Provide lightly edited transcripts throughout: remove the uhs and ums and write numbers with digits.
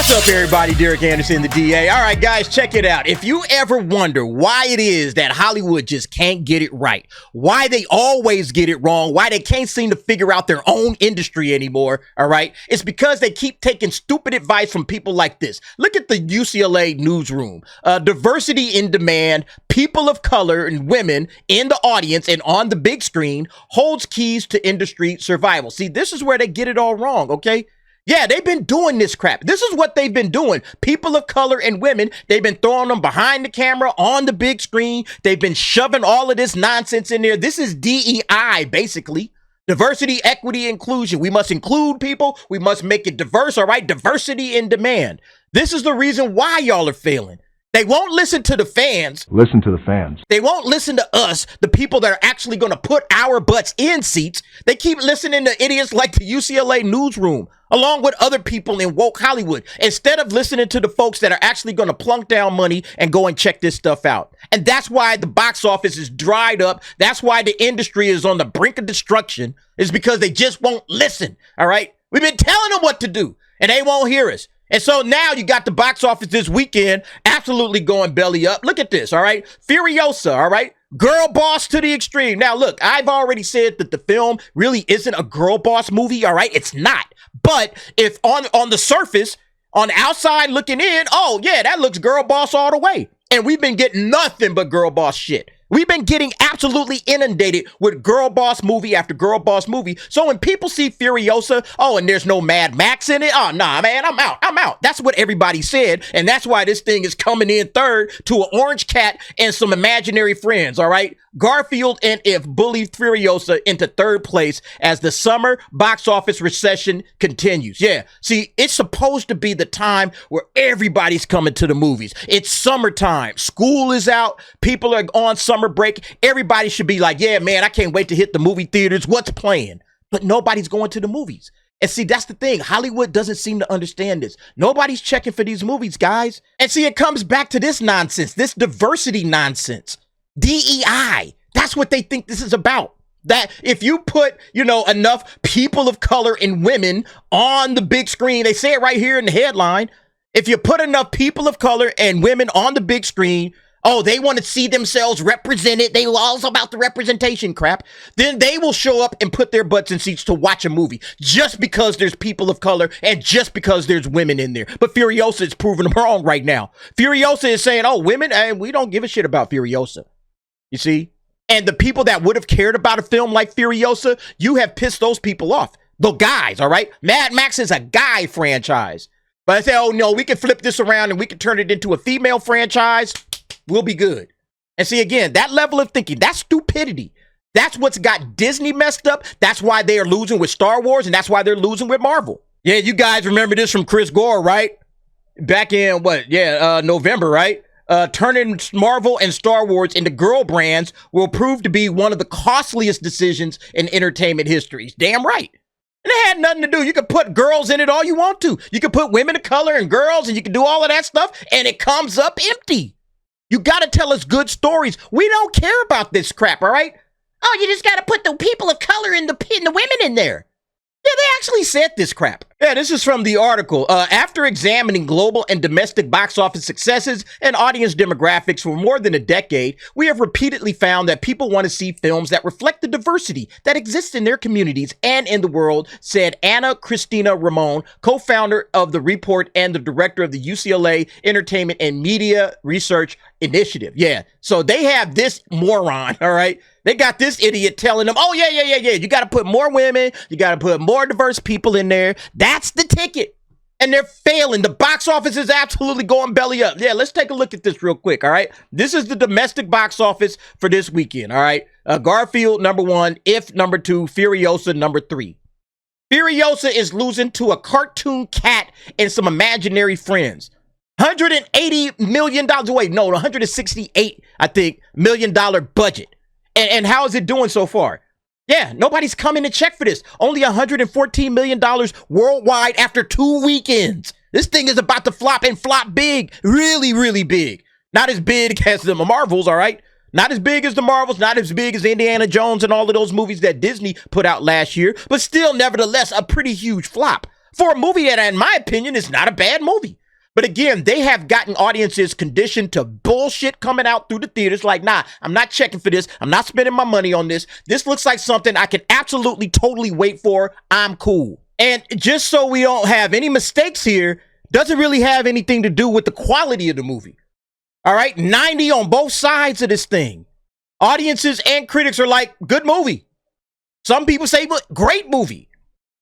What's up, everybody? Derek Anderson, the DA. All right, guys, check it out. If you ever wonder why it is that Hollywood just can't get it right, why they always get it wrong, why they can't seem to figure out their own industry anymore, all right, it's because they keep taking stupid advice from people like this. Look at the UCLA newsroom. Diversity in demand, people of color and women in the audience and on the big screen holds keys to industry survival. See, this is where they get it all wrong, okay? Yeah, they've been doing this crap. This is what they've been doing. People of color and women, they've been throwing them behind the camera on the big screen. They've been shoving all of this nonsense in there. This is DEI, basically. Diversity, equity, inclusion. We must include people. We must make it diverse, all right? Diversity in demand. This is the reason why y'all are failing. They won't listen to the fans. Listen to the fans. They won't listen to us, the people that are actually going to put our butts in seats. They keep listening to idiots like the UCLA newsroom, along with other people in woke Hollywood, instead of listening to the folks that are actually going to plunk down money and go and check this stuff out. And that's why the box office is dried up. That's why the industry is on the brink of destruction, is because they just won't listen, all right? We've been telling them what to do, and they won't hear us. And so now you got the box office this weekend absolutely going belly up. Look at this, all right? Furiosa, all right? Girl boss to the extreme. Now, look, I've already said that the film really isn't a girl boss movie, all right? It's not. But if on the surface, on the outside looking in, oh, yeah, that looks girl boss all the way. And we've been getting nothing but girl boss shit. We've been getting absolutely inundated with girl boss movie after girl boss movie. So when people see Furiosa, oh, and there's no Mad Max in it, oh, nah, man, I'm out. That's what everybody said, and that's why this thing is coming in third to an orange cat and some imaginary friends, all right? Garfield and If bullied Furiosa into third place as the summer box office recession continues. Yeah, see, it's supposed to be the time where everybody's coming to the movies. It's summertime. School is out. People are on summer break. Everybody should be like, yeah, man, I can't wait to hit the movie theaters. What's playing? But nobody's going to the movies. And see, that's the thing. Hollywood doesn't seem to understand this. Nobody's checking for these movies, guys. And see, it comes back to this nonsense, this diversity nonsense. DEI. That's what they think this is about. That if you put, enough people of color and women on the big screen, they say it right here in the headline. If you put enough people of color and women on the big screen, oh, they want to see themselves represented. They all about the representation crap. Then they will show up and put their butts in seats to watch a movie just because there's people of color and just because there's women in there. But Furiosa is proving them wrong right now. Furiosa is saying, oh, women, we don't give a shit about Furiosa. You see? And the people that would have cared about a film like Furiosa, you have pissed those people off. The guys, all right? Mad Max is a guy franchise. But I say, oh, no, we can flip this around and we can turn it into a female franchise. We'll be good. And see, again, that level of thinking, that's stupidity. That's what's got Disney messed up. That's why they are losing with Star Wars, and that's why they're losing with Marvel. Yeah, you guys remember this from Chris Gore, right? Back in, November, right? Turning Marvel and Star Wars into girl brands will prove to be one of the costliest decisions in entertainment history. Damn right. And it had nothing to do. You could put girls in it all you want to. You could put women of color and girls, and you can do all of that stuff, and it comes up empty. You got to tell us good stories. We don't care about this crap, all right? Oh, you just got to put the people of color and the women in there. Yeah, they actually said this crap. Yeah, this is from the article. After examining global and domestic box office successes and audience demographics for more than a decade, we have repeatedly found that people want to see films that reflect the diversity that exists in their communities and in the world, said Anna Cristina Ramon, co-founder of the report and the director of the UCLA Entertainment and Media Research Initiative. Yeah, so they have this moron, all right? They got this idiot telling them, oh, yeah. You got to put more women. You got to put more diverse people in there. That's the ticket. And they're failing. The box office is absolutely going belly up. Yeah, let's take a look at this real quick, all right? This is the domestic box office for this weekend, all right? Garfield, number 1. If, number 2. Furiosa, number 3. Furiosa is losing to a cartoon cat and some imaginary friends. $180 million. Wait, no, $168, I think, $million budget. And how is it doing so far? Yeah, nobody's coming to check for this. Only $114 million worldwide after 2 weekends. This thing is about to flop and flop big. Really, really big. Not as big as the Marvels, all right? Not as big as the Marvels, not as big as Indiana Jones and all of those movies that Disney put out last year, but still, nevertheless, a pretty huge flop. for a movie that, in my opinion, is not a bad movie. But again, they have gotten audiences conditioned to bullshit coming out through the theaters. Like, nah, I'm not checking for this. I'm not spending my money on this. This looks like something I can absolutely, totally wait for. I'm cool. And just so we don't have any mistakes here, doesn't really have anything to do with the quality of the movie. All right, 90 on both sides of this thing. Audiences and critics are like, good movie. Some people say, great movie.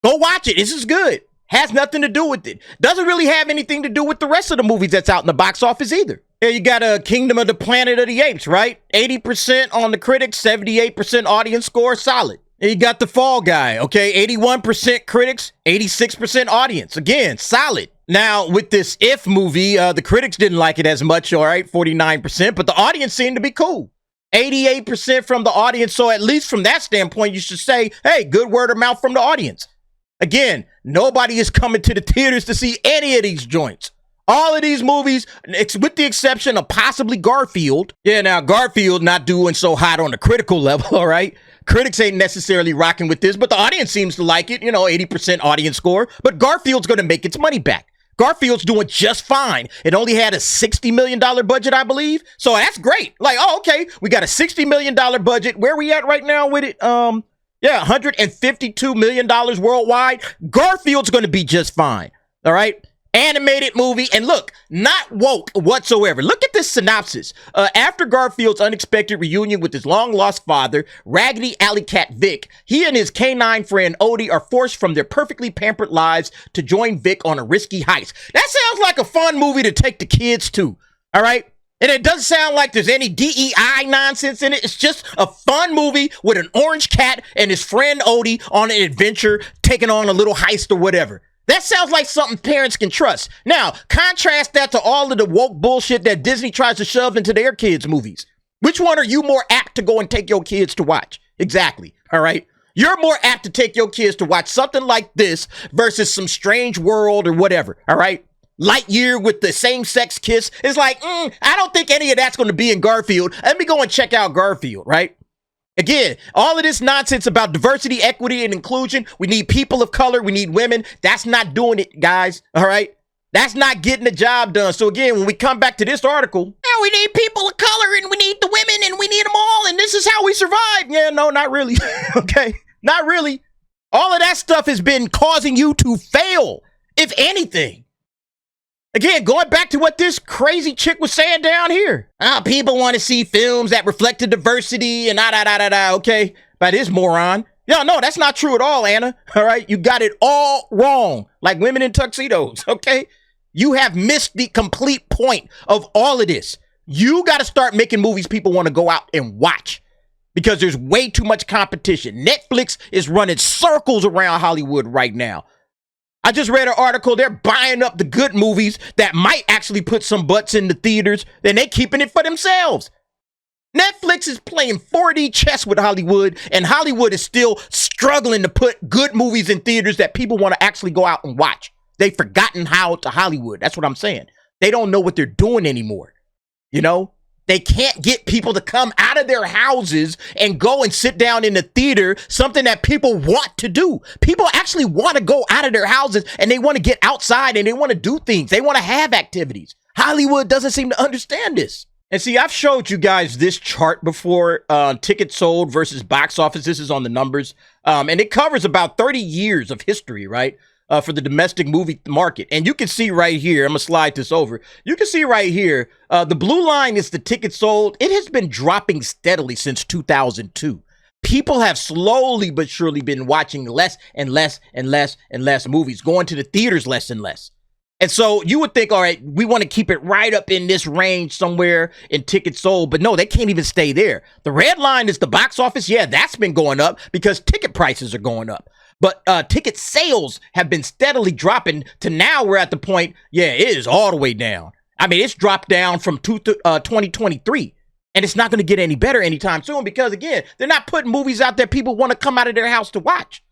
Go watch it. This is good. Has nothing to do with it. Doesn't really have anything to do with the rest of the movies that's out in the box office either. Here you got a Kingdom of the Planet of the Apes, right? 80% on the critics, 78% audience score, solid. And you got The Fall Guy, okay? 81% critics, 86% audience. Again, solid. Now, with this If movie, the critics didn't like it as much, all right? 49%, but the audience seemed to be cool. 88% from the audience, so at least from that standpoint, you should say, hey, good word of mouth from the audience. Again, nobody is coming to the theaters to see any of these joints. All of these movies, with the exception of possibly Garfield. Yeah, now Garfield not doing so hot on the critical level, all right? Critics ain't necessarily rocking with this, but the audience seems to like it. 80% audience score. But Garfield's going to make its money back. Garfield's doing just fine. It only had a $60 million budget, I believe. So that's great. Like, oh, okay, we got a $60 million budget. Where are we at right now with it? Yeah, $152 million worldwide. Garfield's going to be just fine. All right. Animated movie. And look, not woke whatsoever. Look at this synopsis. After Garfield's unexpected reunion with his long-lost father, Raggedy Alley Cat Vic, he and his canine friend Odie are forced from their perfectly pampered lives to join Vic on a risky heist. That sounds like a fun movie to take the kids to. All right. And it doesn't sound like there's any DEI nonsense in it. It's just a fun movie with an orange cat and his friend Odie on an adventure, taking on a little heist or whatever. That sounds like something parents can trust. Now, contrast that to all of the woke bullshit that Disney tries to shove into their kids' movies. Which one are you more apt to go and take your kids to watch? Exactly. All right. You're more apt to take your kids to watch something like this versus some Strange World or whatever. All right. Lightyear with the same-sex kiss. It's like, I don't think any of that's going to be in Garfield. Let me go and check out Garfield, right? Again, all of this nonsense about diversity, equity, and inclusion. We need people of color. We need women. That's not doing it, guys. All right? That's not getting the job done. So again, when we come back to this article, yeah, we need people of color, and we need the women, and we need them all, and this is how we survive. Yeah, no, not really. Okay? Not really. All of that stuff has been causing you to fail, if anything. Again, going back to what this crazy chick was saying down here. People want to see films that reflect the diversity and okay? By this moron. No, that's not true at all, Anna. All right? You got it all wrong. Like women in tuxedos, okay? You have missed the complete point of all of this. You got to start making movies people want to go out and watch because there's way too much competition. Netflix is running circles around Hollywood right now. I just read an article. They're buying up the good movies that might actually put some butts in the theaters, and they're keeping it for themselves. Netflix is playing 4D chess with Hollywood, and Hollywood is still struggling to put good movies in theaters that people want to actually go out and watch. They've forgotten how to Hollywood. That's what I'm saying. They don't know what they're doing anymore. They can't get people to come out of their houses and go and sit down in the theater, something that people want to do. People actually want to go out of their houses and they want to get outside and they want to do things. They want to have activities. Hollywood doesn't seem to understand this. And see, I've showed you guys this chart before, tickets sold versus box office. This is on the numbers. And it covers about 30 years of history, right? For the domestic movie market. And you can see right here, I'm going to slide this over. You can see right here, the blue line is the tickets sold. It has been dropping steadily since 2002. People have slowly but surely been watching less and less and less and less movies, going to the theaters less and less. And so you would think, all right, we want to keep it right up in this range somewhere in tickets sold. But no, they can't even stay there. The red line is the box office. Yeah, that's been going up because ticket prices are going up. But ticket sales have been steadily dropping to now we're at the point, yeah, it is all the way down. I mean, it's dropped down from 2023. And it's not going to get any better anytime soon because, again, they're not putting movies out that people want to come out of their house to watch.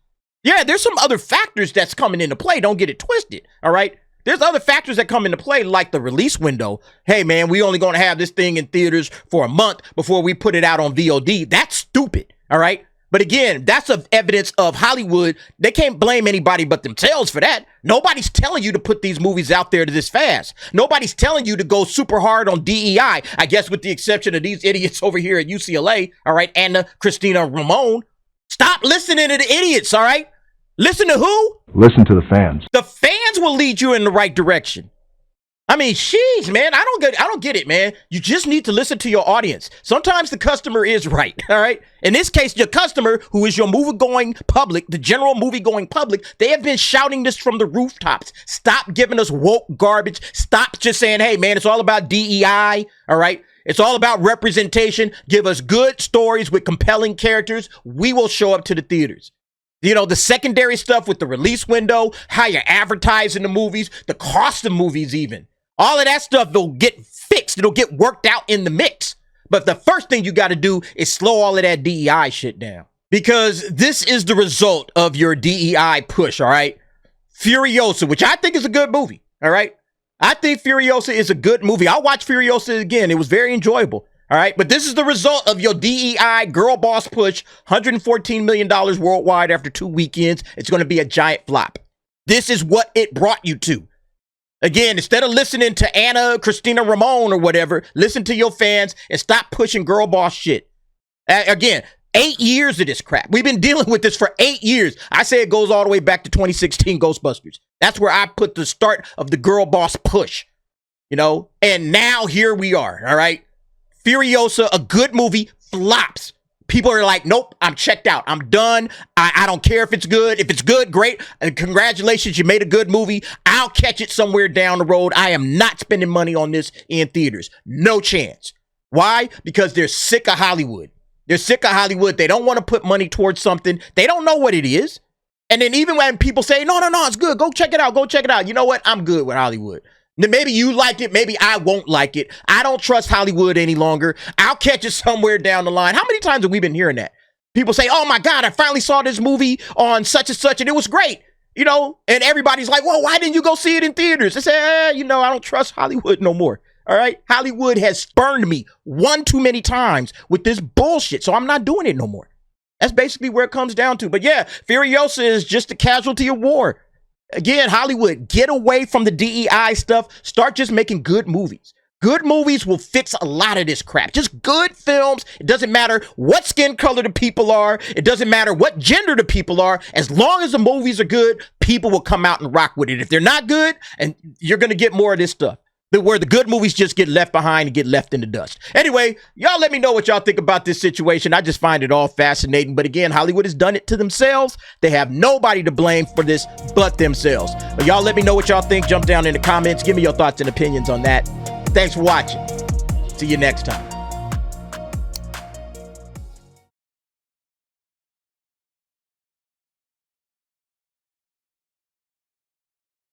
Yeah, there's some other factors that's coming into play. Don't get it twisted, all right? There's other factors that come into play, like the release window. Hey, man, we only going to have this thing in theaters for a month before we put it out on VOD. That's stupid, all right? But again, that's evidence of Hollywood. They can't blame anybody but themselves for that. Nobody's telling you to put these movies out there this fast. Nobody's telling you to go super hard on DEI, I guess with the exception of these idiots over here at UCLA, all right, Anna, Christina, Ramon. Stop listening to the idiots, all right? Listen to who? Listen to the fans. The fans will lead you in the right direction. I mean, sheesh, man, I don't get it, man. You just need to listen to your audience. Sometimes the customer is right, all right? In this case, your customer, who is your movie-going public, the general movie-going public, they have been shouting this from the rooftops. Stop giving us woke garbage. Stop just saying, hey, man, it's all about DEI, all right? It's all about representation. Give us good stories with compelling characters. We will show up to the theaters. You know, the secondary stuff with the release window, how you're advertising the movies, the cost of movies even. All of that stuff will get fixed. It'll get worked out in the mix. But the first thing you got to do is slow all of that DEI shit down. Because this is the result of your DEI push, all right? Furiosa, which I think is a good movie, all right? I think Furiosa is a good movie. I'll watch Furiosa again. It was very enjoyable, all right? But this is the result of your DEI girl boss push, $114 million worldwide after 2 weekends. It's going to be a giant flop. This is what it brought you to. Again, instead of listening to Anna, Christina, Ramon, or whatever, listen to your fans and stop pushing girl boss shit. Again, 8 years of this crap. We've been dealing with this for 8 years. I say it goes all the way back to 2016 Ghostbusters. That's where I put the start of the girl boss push, you know? And now here we are, all right? Furiosa, a good movie, flops. People are like, nope, I'm checked out. I'm done. I don't care if it's good. If it's good, great. And congratulations, you made a good movie. I'll catch it somewhere down the road. I am not spending money on this in theaters. No chance. Why? Because they're sick of Hollywood. They're sick of Hollywood. They don't want to put money towards something. They don't know what it is. And then even when people say, no, it's good. Go check it out. Go check it out. You know what? I'm good with Hollywood. Maybe you like it. Maybe I won't like it. I don't trust Hollywood any longer. I'll catch it somewhere down the line. How many times have we been hearing that? People say, oh my God, I finally saw this movie on such and such and it was great. You know, and everybody's like, well, why didn't you go see it in theaters? I say, I don't trust Hollywood no more. All right. Hollywood has spurned me one too many times with this bullshit. So I'm not doing it no more. That's basically where it comes down to. But yeah, Furiosa is just a casualty of war. Again, Hollywood, get away from the DEI stuff. Start just making good movies. Good movies will fix a lot of this crap. Just good films. It doesn't matter what skin color the people are. It doesn't matter what gender the people are. As long as the movies are good, people will come out and rock with it. If they're not good, and you're going to get more of this stuff. Where the good movies just get left behind and get left in the dust. Anyway, y'all let me know what y'all think about this situation. I just find it all fascinating. But again, Hollywood has done it to themselves. They have nobody to blame for this but themselves. But y'all let me know what y'all think. Jump down in the comments. Give me your thoughts and opinions on that. Thanks for watching. See you next time.